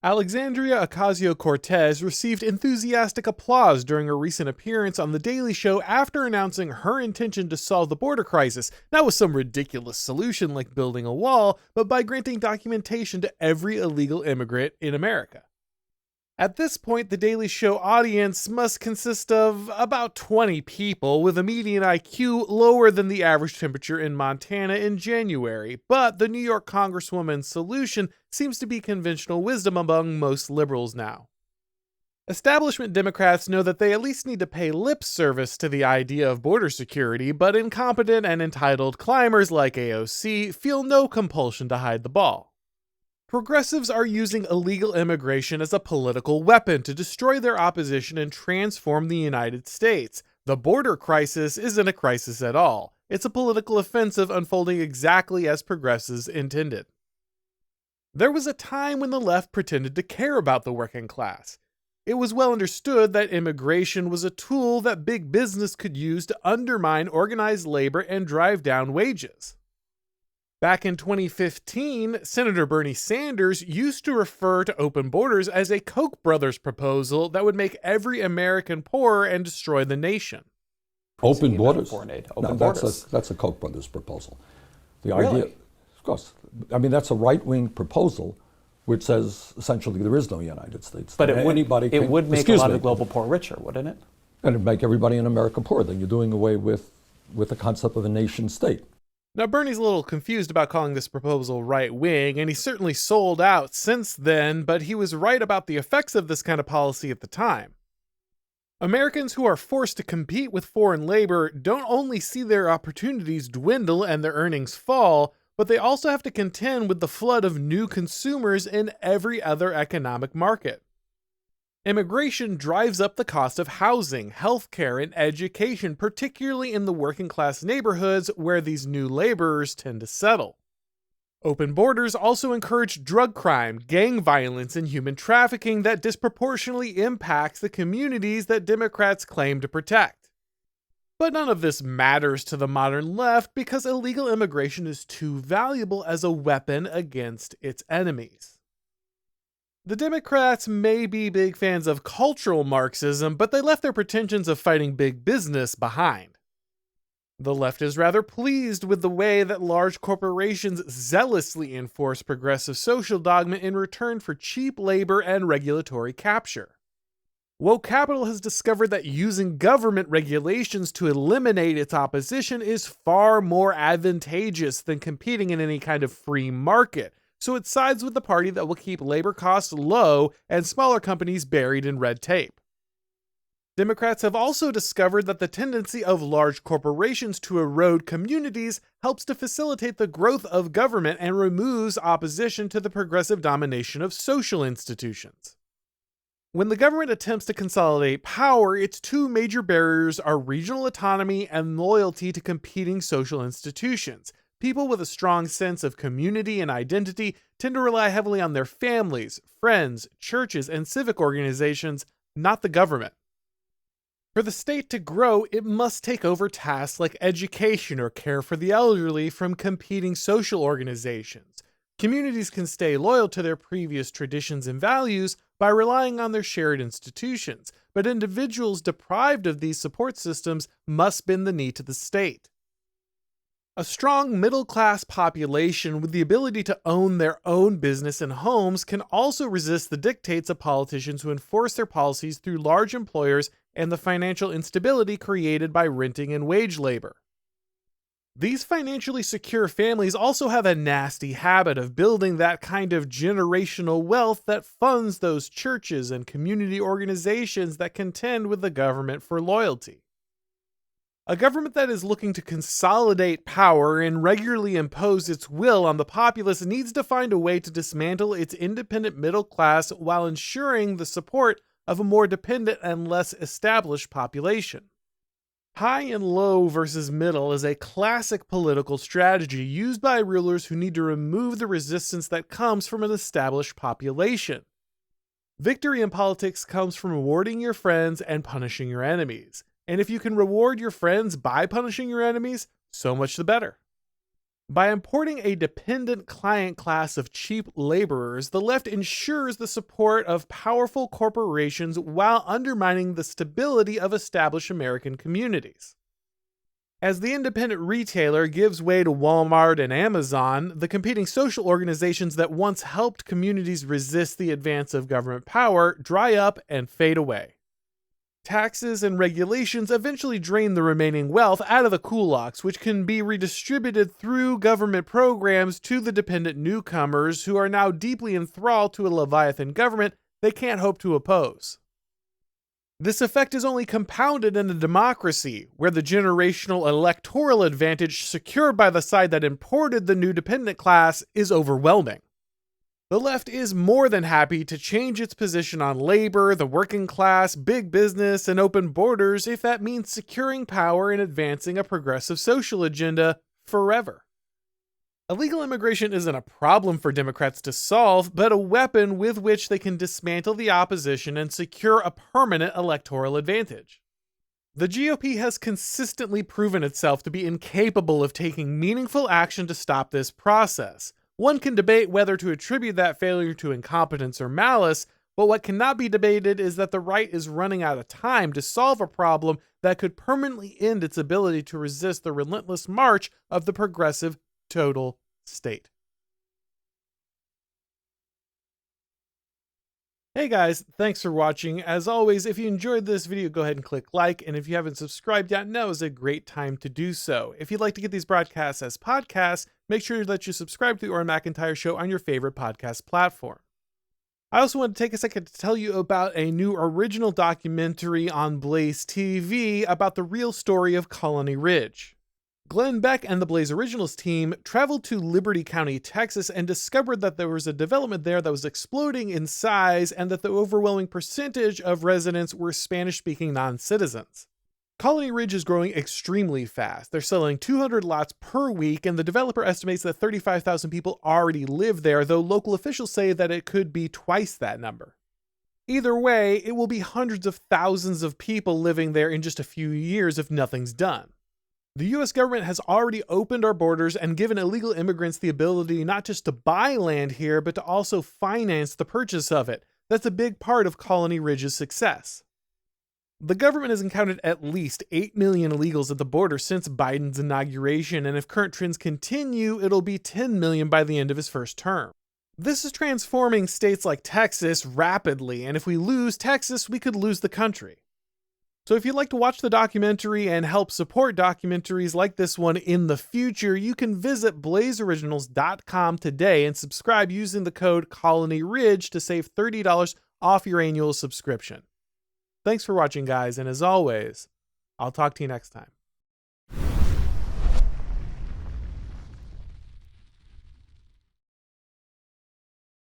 Alexandria Ocasio-Cortez received enthusiastic applause during a recent appearance on The Daily Show after announcing her intention to solve the border crisis, not with some ridiculous solution like building a wall, but by granting documentation to every illegal immigrant in America. At this point, the Daily Show audience must consist of about 20 people with a median IQ lower than the average temperature in Montana in January, but the New York Congresswoman's solution seems to be conventional wisdom among most liberals now. Establishment Democrats know that they at least need to pay lip service to the idea of border security, but incompetent and entitled climbers like AOC feel no compulsion to hide the ball. Progressives are using illegal immigration as a political weapon to destroy their opposition and transform the United States. The border crisis isn't a crisis at all. It's a political offensive unfolding exactly as progressives intended. There was a time when the left pretended to care about the working class. It was well understood that immigration was a tool that big business could use to undermine organized labor and drive down wages. Back in 2015, Senator Bernie Sanders used to refer to open borders as a Koch brothers proposal that would make every American poorer and destroy the nation. Open borders? Borders. That's a Koch brothers proposal. The Really? idea, of course, I mean, that's a right-wing proposal which says essentially there is no United States. But it would make a lot of the me. global poor richer, wouldn't it? And it'd make everybody in America poor. Then you're doing away with the concept of a nation state. Now, Bernie's a little confused about calling this proposal right-wing, and he's certainly sold out since then, but he was right about the effects of this kind of policy at the time. Americans who are forced to compete with foreign labor don't only see their opportunities dwindle and their earnings fall, but they also have to contend with the flood of new consumers in every other economic market. Immigration drives up the cost of housing, healthcare, and education, particularly in the working-class neighborhoods where these new laborers tend to settle. Open borders also encourage drug crime, gang violence, and human trafficking that disproportionately impacts the communities that Democrats claim to protect. But none of this matters to the modern left because illegal immigration is too valuable as a weapon against its enemies. The Democrats may be big fans of cultural Marxism, but they left their pretensions of fighting big business behind. The left is rather pleased with the way that large corporations zealously enforce progressive social dogma in return for cheap labor and regulatory capture. Woke capital has discovered that using government regulations to eliminate its opposition is far more advantageous than competing in any kind of free market, so it sides with the party that will keep labor costs low and smaller companies buried in red tape. Democrats have also discovered that the tendency of large corporations to erode communities helps to facilitate the growth of government and removes opposition to the progressive domination of social institutions. When the government attempts to consolidate power, its two major barriers are regional autonomy and loyalty to competing social institutions. People with a strong sense of community and identity tend to rely heavily on their families, friends, churches, and civic organizations, not the government. For the state to grow, it must take over tasks like education or care for the elderly from competing social organizations. Communities can stay loyal to their previous traditions and values by relying on their shared institutions, but individuals deprived of these support systems must bend the knee to the state. A strong middle-class population with the ability to own their own business and homes can also resist the dictates of politicians who enforce their policies through large employers and the financial instability created by renting and wage labor. These financially secure families also have a nasty habit of building that kind of generational wealth that funds those churches and community organizations that contend with the government for loyalty. A government that is looking to consolidate power and regularly impose its will on the populace needs to find a way to dismantle its independent middle class while ensuring the support of a more dependent and less established population. High and low versus middle is a classic political strategy used by rulers who need to remove the resistance that comes from an established population. Victory in politics comes from rewarding your friends and punishing your enemies. And if you can reward your friends by punishing your enemies, so much the better. By importing a dependent client class of cheap laborers, the left ensures the support of powerful corporations while undermining the stability of established American communities. As the independent retailer gives way to Walmart and Amazon, the competing social organizations that once helped communities resist the advance of government power dry up and fade away. Taxes and regulations eventually drain the remaining wealth out of the kulaks, which can be redistributed through government programs to the dependent newcomers who are now deeply enthralled to a Leviathan government they can't hope to oppose. This effect is only compounded in a democracy, where the generational electoral advantage secured by the side that imported the new dependent class is overwhelming. The left is more than happy to change its position on labor, the working class, big business, and open borders if that means securing power and advancing a progressive social agenda forever. Illegal immigration isn't a problem for Democrats to solve, but a weapon with which they can dismantle the opposition and secure a permanent electoral advantage. The GOP has consistently proven itself to be incapable of taking meaningful action to stop this process. One can debate whether to attribute that failure to incompetence or malice, but what cannot be debated is that the right is running out of time to solve a problem that could permanently end its ability to resist the relentless march of the progressive total state. Hey guys, thanks for watching. As always, if you enjoyed this video, go ahead and click like, and if you haven't subscribed yet, now is a great time to do so. If you'd like to get these broadcasts as podcasts, make sure that you subscribe to the Auron MacIntyre Show on your favorite podcast platform. I also want to take a second to tell you about a new original documentary on Blaze TV about the real story of Colony Ridge. Glenn Beck and the Blaze Originals team traveled to Liberty County, Texas, and discovered that there was a development there that was exploding in size and that the overwhelming percentage of residents were Spanish-speaking non-citizens. Colony Ridge is growing extremely fast. They're selling 200 lots per week, and the developer estimates that 35,000 people already live there, though local officials say that it could be twice that number. Either way, it will be hundreds of thousands of people living there in just a few years if nothing's done. The US government has already opened our borders and given illegal immigrants the ability not just to buy land here, but to also finance the purchase of it. That's a big part of Colony Ridge's success. The government has encountered at least 8 million illegals at the border since Biden's inauguration, and if current trends continue, it'll be 10 million by the end of his first term. This is transforming states like Texas rapidly, and if we lose Texas, we could lose the country. So if you'd like to watch the documentary and help support documentaries like this one in the future, you can visit blazeoriginals.com today and subscribe using the code ColonyRidge to save $30 off your annual subscription. Thanks for watching, guys, and as always, I'll talk to you next time.